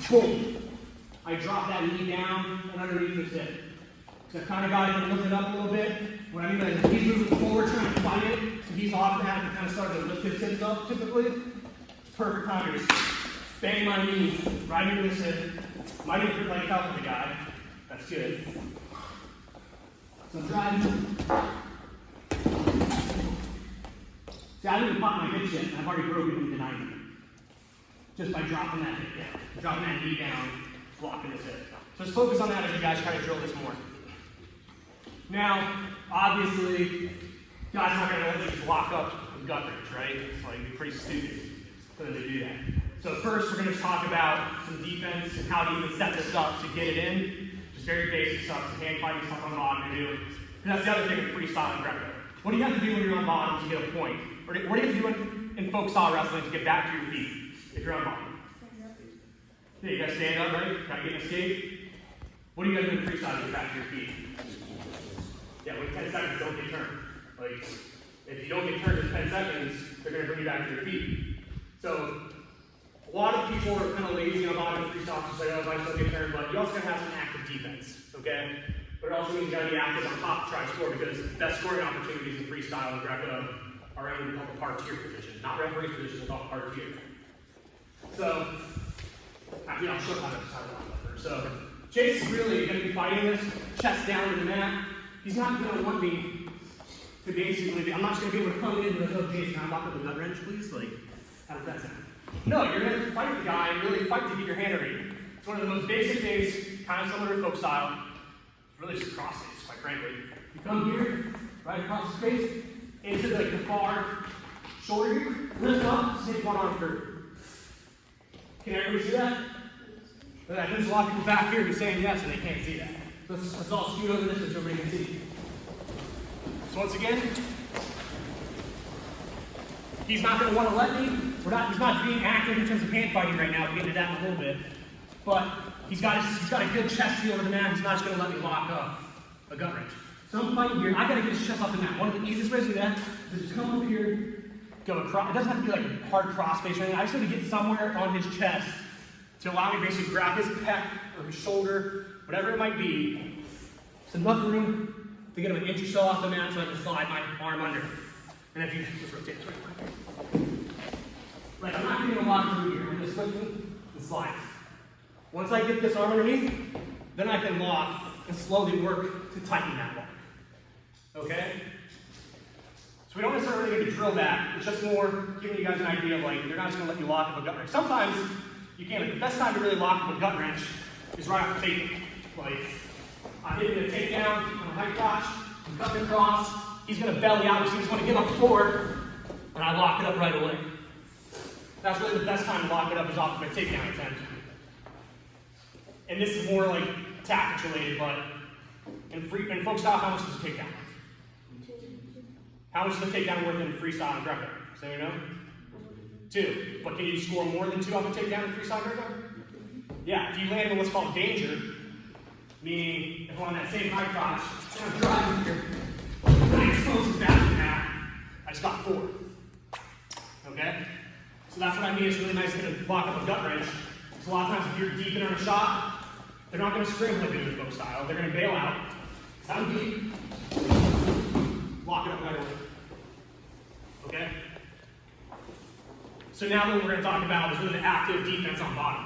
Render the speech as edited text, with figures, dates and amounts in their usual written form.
boom. I drop that knee down and underneath his hip. So I kind of got him lifted up a little bit. What I mean is he's moving forward trying to fight it, so he's off that and kind of starting to lift his hips up typically. It's perfect time to just bang my knee right into his hip. Might even like out for the guy. That's good. So I'm trying. See, I didn't even pop my hips yet, and I've already broken him to 90. Just by dropping that hip down. Dropping that knee down, blocking his hip. So let's focus on that as you guys try to drill this more. Now, obviously, guys not going to let you just lock up with gut wrench, right? It's like, it'd be pretty stupid for them to do that. So first, we're going to talk about some defense and how to even set this up to get it in. Just very basic stuff, some hand fighting stuff on bottom to do. And that's the other thing with freestyle and Greco. What do you have to do when you're on bottom to get a point? Or what do you have to do in folk style wrestling to get back to your feet if you're on bottom? Yeah, you got to stand up, right? Got to get an escape. What do you got to do in freestyle to get back to your feet? Yeah, wait 10 seconds, don't get turned. Like, if you don't get turned in 10 seconds, they're going to bring you back to your feet. So, a lot of people are kind of lazy on bottom freestyle, just like, oh, if I still get turned, but you also got to have some active defense, okay? But it also means you got to be active on top to try to score, because the best scoring opportunities in freestyle and Greco are in what we call the par-tier position. Not referee's position, we call it par-tier. So, I'll show how to that. So, Chase is really going to be fighting this, chest down to the mat. He's not going to want me to basically, I'm not just going to be able to come in with, oh, Jason, I'm not with a gut wrench, please. Like, how does that sound? No, you're going to fight the guy and really fight to get your hand underneath. It's one of the most basic things, kind of similar to folk style. It's really just cross face, quite frankly. You come here, right across the face, into the far shoulder here, lift up, take one arm through. Can everybody see that? There's a lot of people back here who are saying yes and they can't see that. Let's all scoot over this so everybody can see. So once again, he's not going to want to let me. He's not being active in terms of hand fighting right now. We'll get into that in a little bit. But he's got a good chest feel over the mat. He's not just going to let me lock up a gut wrench. So I'm fighting here. I got to get his chest off the mat. One of the easiest ways to do that is just come up here, go across. It doesn't have to be like a hard cross face or anything. I just need to get somewhere on his chest to allow me to basically grab his pec or his shoulder, whatever it might be. It's enough room to get him an inch or so off the mat so I can slide my arm under. And if you just rotate this way. Like, I'm not getting a lot of room here. I'm just lifting and sliding. Once I get this arm underneath, then I can lock and slowly work to tighten that lock. Okay? So we don't necessarily need to drill that. It's just more giving you guys an idea of, like, they're not just going to let you lock up a gut wrench. Sometimes you can, but the best time to really lock up a gut wrench is right off the tape. Like, I'm hitting a takedown on a high crotch, I'm cutting across, he's going to belly out, so he's going to get on the floor, and I lock it up right away. That's really the best time to lock it up is off of a takedown attempt. And this is more like tactics related, but in folk style, how much is a takedown? How much is a takedown worth in freestyle and Greco? Does anyone know? 2. But can you score more than 2 off a takedown in freestyle and Greco? Yeah, if you land in what's called danger, meaning if I'm on that same high crotch, I'm driving here, and I expose his back to the mat, I just got 4. Okay? So that's what I mean. It's really nice to lock up a gut wrench. So a lot of times if you're deep in on a shot, they're not going to scream like they do in folk style. They're going to bail out. Sound deep. Lock it up right away. Okay? So now what we're going to talk about is really the active defense on bottom.